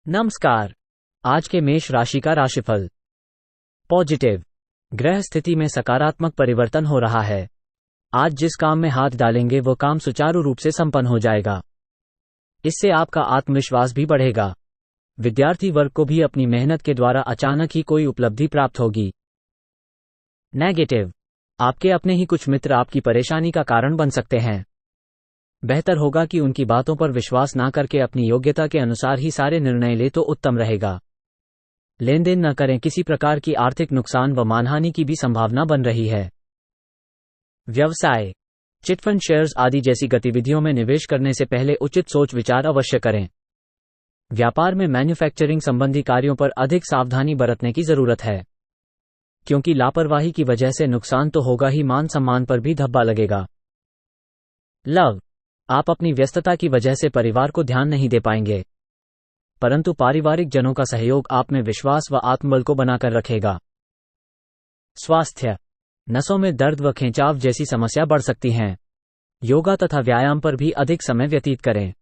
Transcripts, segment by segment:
नमस्कार। आज के मेष राशि का राशिफल। पॉजिटिव। ग्रह स्थिति में सकारात्मक परिवर्तन हो रहा है। आज जिस काम में हाथ डालेंगे वो काम सुचारू रूप से संपन्न हो जाएगा। इससे आपका आत्मविश्वास भी बढ़ेगा। विद्यार्थी वर्ग को भी अपनी मेहनत के द्वारा अचानक ही कोई उपलब्धि प्राप्त होगी। नेगेटिव। आपके अपने ही कुछ मित्र आपकी परेशानी का कारण बन सकते हैं। बेहतर होगा कि उनकी बातों पर विश्वास ना करके अपनी योग्यता के अनुसार ही सारे निर्णय ले तो उत्तम रहेगा। लेन देन न करें, किसी प्रकार की आर्थिक नुकसान व मानहानि की भी संभावना बन रही है। व्यवसाय। चिटफंड शेयर्स आदि जैसी गतिविधियों में निवेश करने से पहले उचित सोच विचार अवश्य करें। व्यापार में मैन्युफैक्चरिंग संबंधी कार्यों पर अधिक सावधानी बरतने की जरूरत है, क्योंकि लापरवाही की वजह से नुकसान तो होगा ही, मान सम्मान पर भी धब्बा लगेगा। लव। आप अपनी व्यस्तता की वजह से परिवार को ध्यान नहीं दे पाएंगे, परंतु पारिवारिक जनों का सहयोग आप में विश्वास व आत्मबल को बनाकर रखेगा। स्वास्थ्य। नसों में दर्द व खिंचाव जैसी समस्या बढ़ सकती हैं। योगा तथा व्यायाम पर भी अधिक समय व्यतीत करें।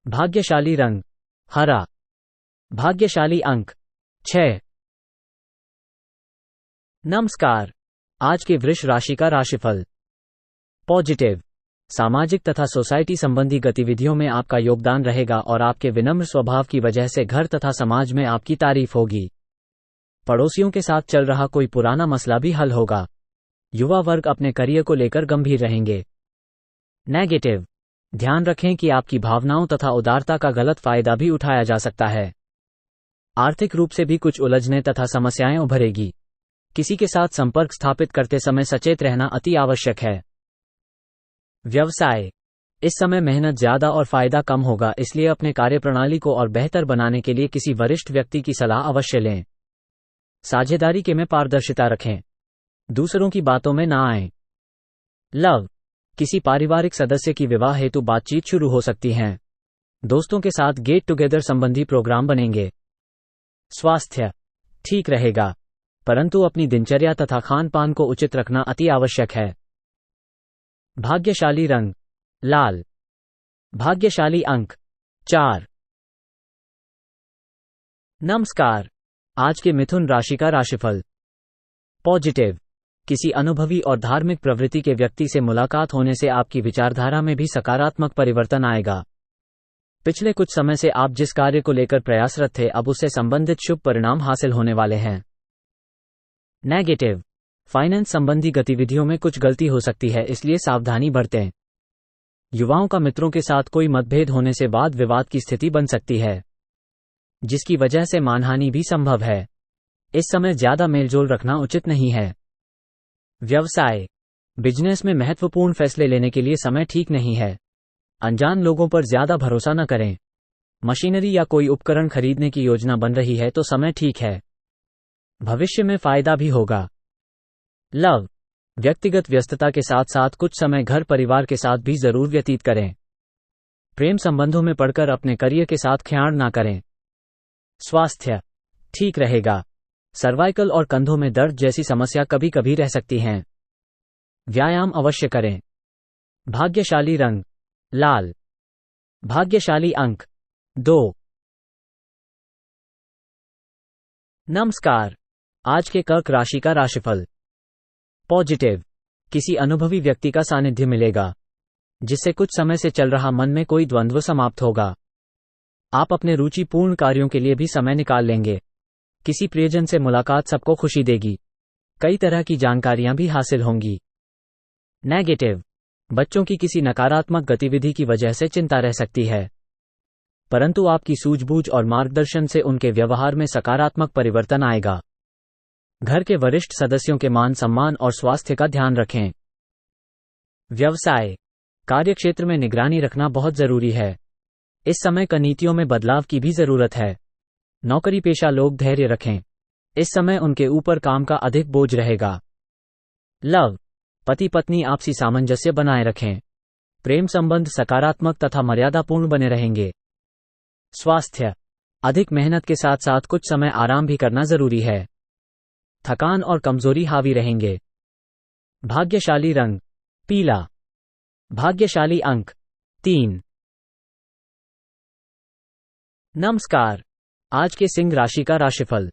भाग्यशाली रंग हरा। भाग्यशाली अंक 6। नमस्कार। आज के वृष राशि का राशिफल। पॉजिटिव। सामाजिक तथा सोसाइटी संबंधी गतिविधियों में आपका योगदान रहेगा और आपके विनम्र स्वभाव की वजह से घर तथा समाज में आपकी तारीफ होगी। पड़ोसियों के साथ चल रहा कोई पुराना मसला भी हल होगा। युवा वर्ग अपने करियर को लेकर गंभीर रहेंगे। नेगेटिव। ध्यान रखें कि आपकी भावनाओं तथा उदारता का गलत फायदा भी उठाया जा सकता है। आर्थिक रूप से भी कुछ उलझने तथा समस्याएं उभरेगी। किसी के साथ संपर्क स्थापित करते समय सचेत रहना अति आवश्यक है। व्यवसाय। इस समय मेहनत ज्यादा और फायदा कम होगा, इसलिए अपने कार्यप्रणाली को और बेहतर बनाने के लिए किसी वरिष्ठ व्यक्ति की सलाह अवश्य लें। साझेदारी के में पारदर्शिता रखें। दूसरों की बातों में ना आएं। लव। किसी पारिवारिक सदस्य की विवाह हेतु बातचीत शुरू हो सकती है। दोस्तों के साथ गेट टुगेदर संबंधी प्रोग्राम बनेंगे। स्वास्थ्य ठीक रहेगा, परंतु अपनी दिनचर्या तथा खान पान को उचित रखना अति आवश्यक है। भाग्यशाली रंग लाल। भाग्यशाली अंक 4। नमस्कार। आज के मिथुन राशि का राशिफल। पॉजिटिव। किसी अनुभवी और धार्मिक प्रवृत्ति के व्यक्ति से मुलाकात होने से आपकी विचारधारा में भी सकारात्मक परिवर्तन आएगा। पिछले कुछ समय से आप जिस कार्य को लेकर प्रयासरत थे, अब उससे संबंधित शुभ परिणाम हासिल होने वाले हैं। नेगेटिव। फाइनेंस संबंधी गतिविधियों में कुछ गलती हो सकती है, इसलिए सावधानी बरतें। युवाओं का मित्रों के साथ कोई मतभेद होने से वाद विवाद की स्थिति बन सकती है, जिसकी वजह से मानहानि भी संभव है। इस समय ज्यादा मेलजोल रखना उचित नहीं है। व्यवसाय। बिजनेस में महत्वपूर्ण फैसले लेने के लिए समय ठीक नहीं है। अनजान लोगों पर ज्यादा भरोसा न करें। मशीनरी या कोई उपकरण खरीदने की योजना बन रही है तो समय ठीक है। भविष्य में फायदा भी होगा। लव। व्यक्तिगत व्यस्तता के साथ साथ कुछ समय घर परिवार के साथ भी जरूर व्यतीत करें। प्रेम संबंधों में पड़कर अपने करियर के साथ खियाड़ ना करें। स्वास्थ्य ठीक रहेगा। सर्वाइकल और कंधों में दर्द जैसी समस्या कभी कभी रह सकती हैं। व्यायाम अवश्य करें। भाग्यशाली रंग लाल। भाग्यशाली अंक 2। नमस्कार। आज के कर्क राशि का राशिफल। पॉजिटिव। किसी अनुभवी व्यक्ति का सानिध्य मिलेगा, जिससे कुछ समय से चल रहा मन में कोई द्वंद्व समाप्त होगा। आप अपने रुचिपूर्ण कार्यों के लिए भी समय निकाल लेंगे। किसी प्रियजन से मुलाकात सबको खुशी देगी। कई तरह की जानकारियां भी हासिल होंगी। नेगेटिव। बच्चों की किसी नकारात्मक गतिविधि की वजह से चिंता रह सकती है, परंतु आपकी सूझबूझ और मार्गदर्शन से उनके व्यवहार में सकारात्मक परिवर्तन आएगा। घर के वरिष्ठ सदस्यों के मान सम्मान और स्वास्थ्य का ध्यान रखें। व्यवसाय। कार्यक्षेत्र में निगरानी रखना बहुत जरूरी है। इस समय नीतियों में बदलाव की भी जरूरत है। नौकरी पेशा लोग धैर्य रखें। इस समय उनके ऊपर काम का अधिक बोझ रहेगा। लव। पति पत्नी आपसी सामंजस्य बनाए रखें। प्रेम संबंध सकारात्मक तथा मर्यादापूर्ण बने रहेंगे। स्वास्थ्य। अधिक मेहनत के साथ साथ कुछ समय आराम भी करना जरूरी है। थकान और कमजोरी हावी रहेंगे। भाग्यशाली रंग पीला। भाग्यशाली अंक 3। नमस्कार। आज के सिंह राशि का राशिफल।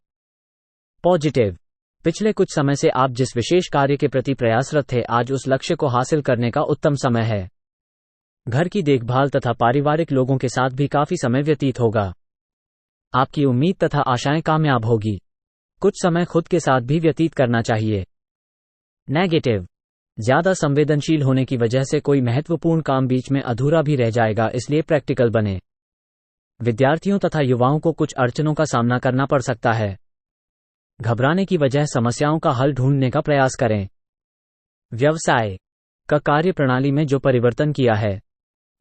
पॉजिटिव। पिछले कुछ समय से आप जिस विशेष कार्य के प्रति प्रयासरत थे, आज उस लक्ष्य को हासिल करने का उत्तम समय है। घर की देखभाल तथा पारिवारिक लोगों के साथ भी काफी समय व्यतीत होगा। आपकी उम्मीद तथा आशाएं कामयाब होगी। कुछ समय खुद के साथ भी व्यतीत करना चाहिए। नेगेटिव। ज्यादा संवेदनशील होने की वजह से कोई महत्वपूर्ण काम बीच में अधूरा भी रह जाएगा, इसलिए प्रैक्टिकल बने। विद्यार्थियों तथा युवाओं को कुछ अड़चनों का सामना करना पड़ सकता है। घबराने की बजाय समस्याओं का हल ढूंढने का प्रयास करें। व्यवसाय का कार्य प्रणाली में जो परिवर्तन किया है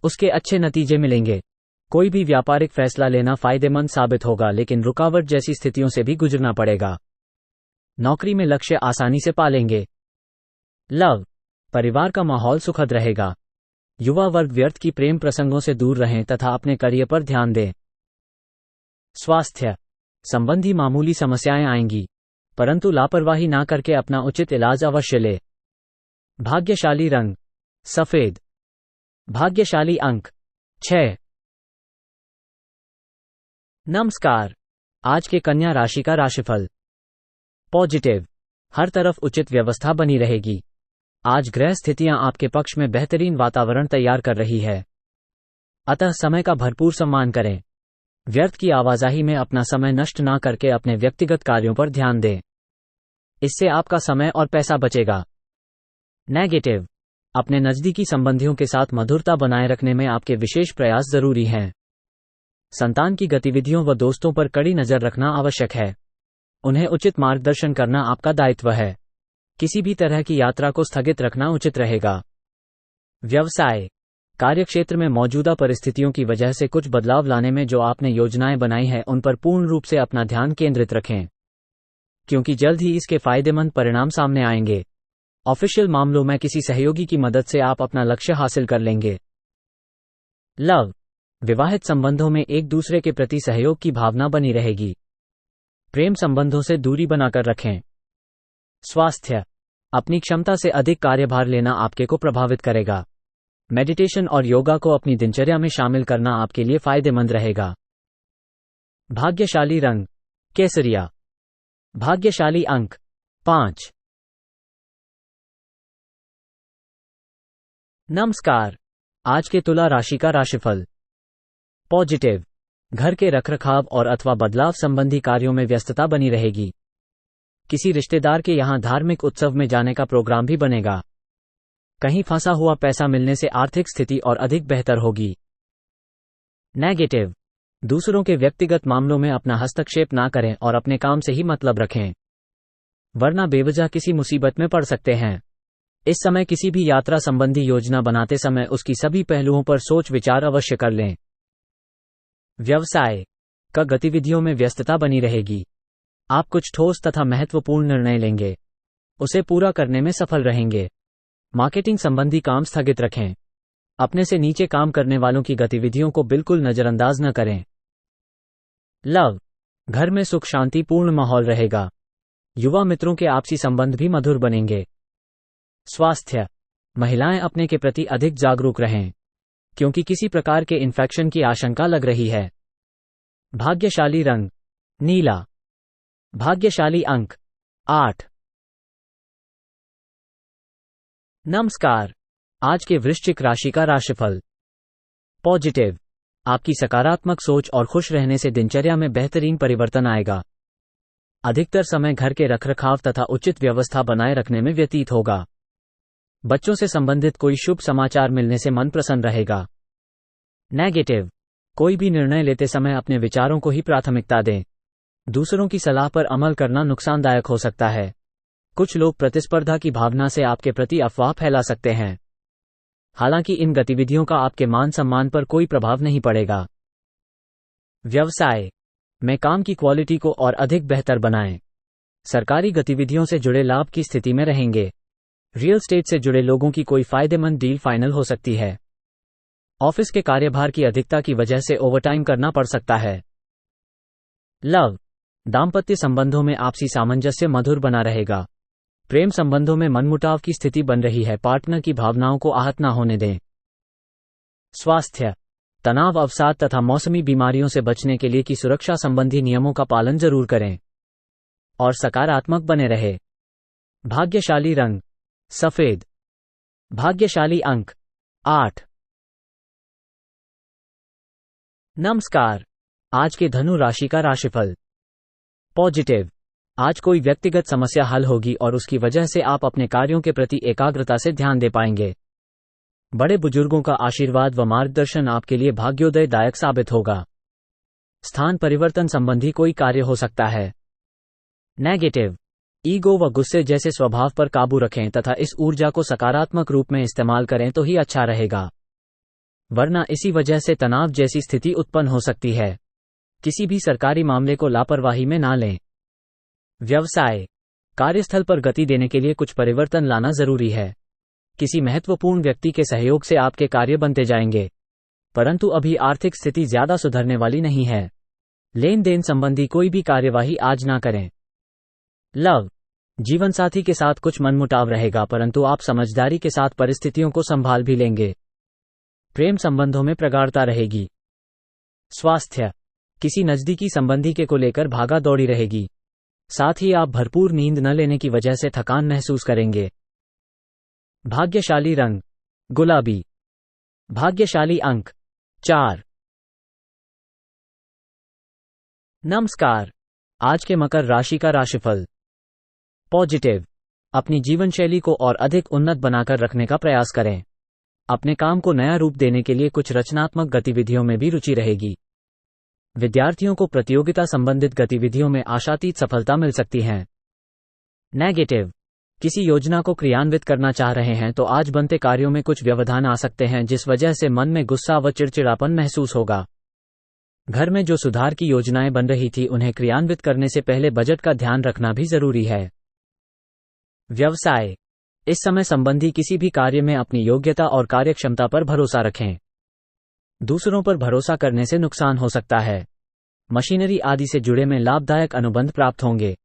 उसके अच्छे नतीजे मिलेंगे। कोई भी व्यापारिक फैसला लेना फायदेमंद साबित होगा, लेकिन रुकावट जैसी स्थितियों से भी गुजरना पड़ेगा। नौकरी में लक्ष्य आसानी से पालेंगे। लव। परिवार का माहौल सुखद रहेगा। युवा वर्ग व्यर्थ की प्रेम प्रसंगों से दूर रहें तथा अपने करियर पर ध्यान दें। स्वास्थ्य संबंधी मामूली समस्याएं आएंगी, परंतु लापरवाही ना करके अपना उचित इलाज अवश्य ले। भाग्यशाली रंग सफेद। भाग्यशाली अंक 6। नमस्कार। आज के कन्या राशि का राशिफल। पॉजिटिव। हर तरफ उचित व्यवस्था बनी रहेगी। आज ग्रह स्थितियां आपके पक्ष में बेहतरीन वातावरण तैयार कर रही है, अतः समय का भरपूर सम्मान करें। व्यर्थ की आवाजाही में अपना समय नष्ट ना करके अपने व्यक्तिगत कार्यों पर ध्यान दें। इससे आपका समय और पैसा बचेगा। नेगेटिव। अपने नजदीकी संबंधियों के साथ मधुरता बनाए रखने में आपके विशेष प्रयास जरूरी हैं। संतान की गतिविधियों व दोस्तों पर कड़ी नजर रखना आवश्यक है। उन्हें उचित मार्गदर्शन करना आपका दायित्व है। किसी भी तरह की यात्रा को स्थगित रखना उचित रहेगा। व्यवसाय कार्यक्षेत्र में मौजूदा परिस्थितियों की वजह से कुछ बदलाव लाने में जो आपने योजनाएं बनाई हैं उन पर पूर्ण रूप से अपना ध्यान केंद्रित रखें, क्योंकि जल्द ही इसके फायदेमंद परिणाम सामने आएंगे। ऑफिशियल मामलों में किसी सहयोगी की मदद से आप अपना लक्ष्य हासिल कर लेंगे। लव। विवाहित संबंधों में एक दूसरे के प्रति सहयोग की भावना बनी रहेगी। प्रेम संबंधों से दूरी बनाकर रखें। स्वास्थ्य अपनी क्षमता से अधिक कार्यभार लेना आपके को प्रभावित करेगा। मेडिटेशन और योगा को अपनी दिनचर्या में शामिल करना आपके लिए फायदेमंद रहेगा। भाग्यशाली रंग केसरिया। भाग्यशाली अंक 5। नमस्कार। आज के तुला राशि का राशिफल। पॉजिटिव। घर के रखरखाव और अथवा बदलाव संबंधी कार्यों में व्यस्तता बनी रहेगी। किसी रिश्तेदार के यहां धार्मिक उत्सव में जाने का प्रोग्राम भी बनेगा। कहीं फंसा हुआ पैसा मिलने से आर्थिक स्थिति और अधिक बेहतर होगी। नेगेटिव। दूसरों के व्यक्तिगत मामलों में अपना हस्तक्षेप ना करें और अपने काम से ही मतलब रखें, वरना बेवजह किसी मुसीबत में पड़ सकते हैं। इस समय किसी भी यात्रा संबंधी योजना बनाते समय उसकी सभी पहलुओं पर सोच विचार अवश्य कर लें। व्यवसाय का गतिविधियों में व्यस्तता बनी रहेगी। आप कुछ ठोस तथा महत्वपूर्ण निर्णय लेंगे, उसे पूरा करने में सफल रहेंगे। मार्केटिंग संबंधी काम स्थगित रखें। अपने से नीचे काम करने वालों की गतिविधियों को बिल्कुल नजरअंदाज न करें। लव। घर में सुख शांतिपूर्ण माहौल रहेगा। युवा मित्रों के आपसी संबंध भी मधुर बनेंगे। स्वास्थ्य महिलाएं अपने के प्रति अधिक जागरूक रहें, क्योंकि किसी प्रकार के इन्फेक्शन की आशंका लग रही है। भाग्यशाली रंग नीला। भाग्यशाली अंक 8। नमस्कार। आज के वृश्चिक राशि का राशिफल। पॉजिटिव। आपकी सकारात्मक सोच और खुश रहने से दिनचर्या में बेहतरीन परिवर्तन आएगा। अधिकतर समय घर के रखरखाव तथा उचित व्यवस्था बनाए रखने में व्यतीत होगा। बच्चों से संबंधित कोई शुभ समाचार मिलने से मन प्रसन्न रहेगा। नेगेटिव। कोई भी निर्णय लेते समय अपने विचारों को ही प्राथमिकता दें। दूसरों की सलाह पर अमल करना नुकसानदायक हो सकता है। कुछ लोग प्रतिस्पर्धा की भावना से आपके प्रति अफवाह फैला सकते हैं। हालांकि इन गतिविधियों का आपके मान सम्मान पर कोई प्रभाव नहीं पड़ेगा। व्यवसाय में काम की क्वालिटी को और अधिक बेहतर बनाएं। सरकारी गतिविधियों से जुड़े लाभ की स्थिति में रहेंगे। रियल एस्टेट से जुड़े लोगों की कोई फायदेमंद डील फाइनल हो सकती है। ऑफिस के कार्यभार की अधिकता की वजह से ओवरटाइम करना पड़ सकता है। लव। दाम्पत्य संबंधों में आपसी सामंजस्य मधुर बना रहेगा। प्रेम संबंधों में मनमुटाव की स्थिति बन रही है। पार्टनर की भावनाओं को आहत न होने दें। स्वास्थ्य तनाव, अवसाद तथा मौसमी बीमारियों से बचने के लिए की सुरक्षा संबंधी नियमों का पालन जरूर करें और सकारात्मक बने रहे। भाग्यशाली रंग सफेद। भाग्यशाली अंक 8। नमस्कार। आज के धनु राशि का राशिफल। पॉजिटिव। आज कोई व्यक्तिगत समस्या हल होगी और उसकी वजह से आप अपने कार्यों के प्रति एकाग्रता से ध्यान दे पाएंगे। बड़े बुजुर्गों का आशीर्वाद व मार्गदर्शन आपके लिए भाग्योदयदायक साबित होगा। स्थान परिवर्तन संबंधी कोई कार्य हो सकता है। नेगेटिव। ईगो व गुस्से जैसे स्वभाव पर काबू रखें तथा इस ऊर्जा को सकारात्मक रूप में इस्तेमाल करें तो ही अच्छा रहेगा, वरना इसी वजह से तनाव जैसी स्थिति उत्पन्न हो सकती है। किसी भी सरकारी मामले को लापरवाही में ना लें। व्यवसाय। कार्यस्थल पर गति देने के लिए कुछ परिवर्तन लाना जरूरी है। किसी महत्वपूर्ण व्यक्ति के सहयोग से आपके कार्य बनते जाएंगे, परंतु अभी आर्थिक स्थिति ज्यादा सुधरने वाली नहीं है। लेन देन संबंधी कोई भी कार्यवाही आज ना करें। लव। जीवनसाथी के साथ कुछ मनमुटाव रहेगा, परंतु आप समझदारी के साथ परिस्थितियों को संभाल भी लेंगे। प्रेम संबंधों में प्रगाढ़ता रहेगी। स्वास्थ्य। किसी नजदीकी संबंधी के को लेकर भागा दौड़ी रहेगी, साथ ही आप भरपूर नींद न लेने की वजह से थकान महसूस करेंगे। भाग्यशाली रंग गुलाबी। भाग्यशाली अंक 4। नमस्कार। आज के मकर राशि का राशिफल। पॉजिटिव। अपनी जीवनशैली को और अधिक उन्नत बनाकर रखने का प्रयास करें। अपने काम को नया रूप देने के लिए कुछ रचनात्मक गतिविधियों में भी रुचि रहेगी। विद्यार्थियों को प्रतियोगिता संबंधित गतिविधियों में आशातीत सफलता मिल सकती है। नेगेटिव। किसी योजना को क्रियान्वित करना चाह रहे हैं तो आज बनते कार्यों में कुछ व्यवधान आ सकते हैं, जिस वजह से मन में गुस्सा व चिड़चिड़ापन महसूस होगा। घर में जो सुधार की योजनाएं बन रही थी उन्हें क्रियान्वित करने से पहले बजट का ध्यान रखना भी जरूरी है। व्यवसाय। इस समय संबंधी किसी भी कार्य में अपनी योग्यता और कार्यक्षमता पर भरोसा रखें। दूसरों पर भरोसा करने से नुकसान हो सकता है। मशीनरी आदि से जुड़े में लाभदायक अनुबंध प्राप्त होंगे।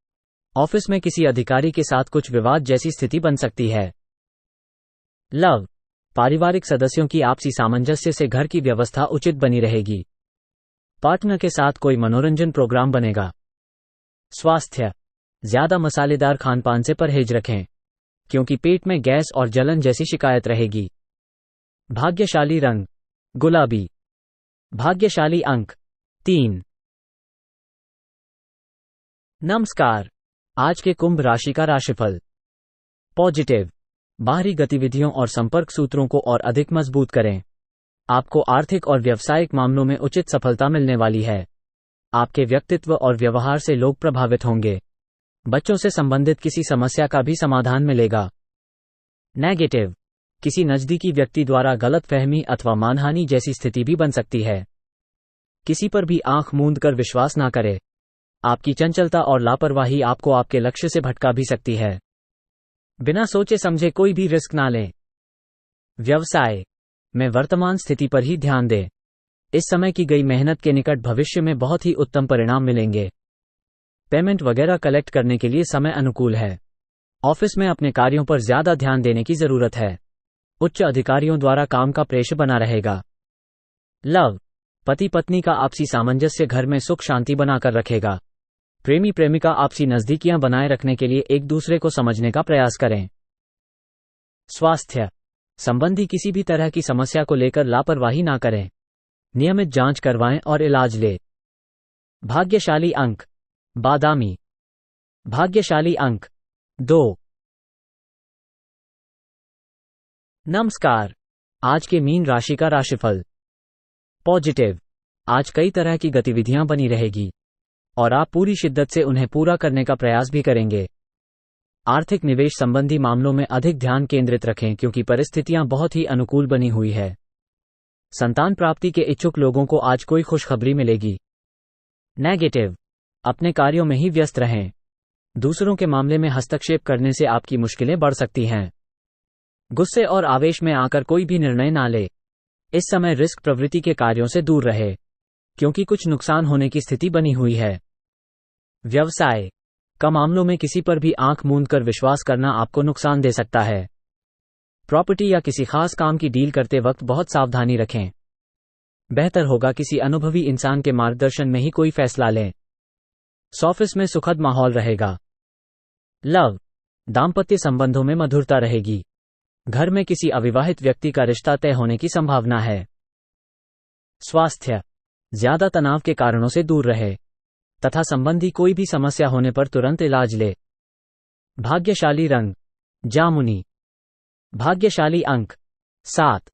ऑफिस में किसी अधिकारी के साथ कुछ विवाद जैसी स्थिति बन सकती है। लव। पारिवारिक सदस्यों की आपसी सामंजस्य से घर की व्यवस्था उचित बनी रहेगी। पार्टनर के साथ कोई मनोरंजन प्रोग्राम बनेगा। स्वास्थ्य। ज्यादा मसालेदार खानपान से परहेज रखें, क्योंकि पेट में गैस और जलन जैसी शिकायत रहेगी। भाग्यशाली रंग गुलाबी। भाग्यशाली अंक 3। नमस्कार। आज के कुंभ राशि का राशिफल। पॉजिटिव। बाहरी गतिविधियों और संपर्क सूत्रों को और अधिक मजबूत करें। आपको आर्थिक और व्यावसायिक मामलों में उचित सफलता मिलने वाली है। आपके व्यक्तित्व और व्यवहार से लोग प्रभावित होंगे। बच्चों से संबंधित किसी समस्या का भी समाधान मिलेगा। नेगेटिव। किसी नजदीकी व्यक्ति द्वारा गलतफहमी अथवा मानहानि जैसी स्थिति भी बन सकती है। किसी पर भी आंख मूंद कर विश्वास ना करें। आपकी चंचलता और लापरवाही आपको आपके लक्ष्य से भटका भी सकती है। बिना सोचे समझे कोई भी रिस्क ना लें। व्यवसाय में वर्तमान स्थिति पर ही ध्यान दें। इस समय की गई मेहनत के निकट भविष्य में बहुत ही उत्तम परिणाम मिलेंगे। पेमेंट वगैरह कलेक्ट करने के लिए समय अनुकूल है। ऑफिस में अपने कार्यों पर ज्यादा ध्यान देने की जरूरत है। उच्च अधिकारियों द्वारा काम का प्रेशर बना रहेगा। लव। पति पत्नी का आपसी सामंजस्य घर में सुख शांति बनाकर रखेगा। प्रेमी प्रेमिका आपसी नजदीकियां बनाए रखने के लिए एक दूसरे को समझने का प्रयास करें। स्वास्थ्य संबंधी किसी भी तरह की समस्या को लेकर लापरवाही ना करें। नियमित जांच करवाएं और इलाज लें। भाग्यशाली अंक बादामी। भाग्यशाली अंक 2। नमस्कार। आज के मीन राशि का राशिफल। पॉजिटिव। आज कई तरह की गतिविधियां बनी रहेगी और आप पूरी शिद्दत से उन्हें पूरा करने का प्रयास भी करेंगे। आर्थिक निवेश संबंधी मामलों में अधिक ध्यान केंद्रित रखें, क्योंकि परिस्थितियां बहुत ही अनुकूल बनी हुई है। संतान प्राप्ति के इच्छुक लोगों को आज कोई खुशखबरी मिलेगी। नेगेटिव। अपने कार्यों में ही व्यस्त रहें। दूसरों के मामले में हस्तक्षेप करने से आपकी मुश्किलें बढ़ सकती हैं। गुस्से और आवेश में आकर कोई भी निर्णय ना ले। इस समय रिस्क प्रवृत्ति के कार्यों से दूर रहे, क्योंकि कुछ नुकसान होने की स्थिति बनी हुई है। व्यवसाय का मामलों में किसी पर भी आंख मूंद कर विश्वास करना आपको नुकसान दे सकता है। प्रॉपर्टी या किसी खास काम की डील करते वक्त बहुत सावधानी रखें। बेहतर होगा किसी अनुभवी इंसान के मार्गदर्शन में ही कोई फैसला लें। ऑफिस में सुखद माहौल रहेगा। लव, दाम्पत्य संबंधों में मधुरता रहेगी। घर में किसी अविवाहित व्यक्ति का रिश्ता तय होने की संभावना है। स्वास्थ्य, ज्यादा तनाव के कारणों से दूर रहे तथा संबंधी कोई भी समस्या होने पर तुरंत इलाज ले। भाग्यशाली रंग जामुनी। भाग्यशाली अंक 7।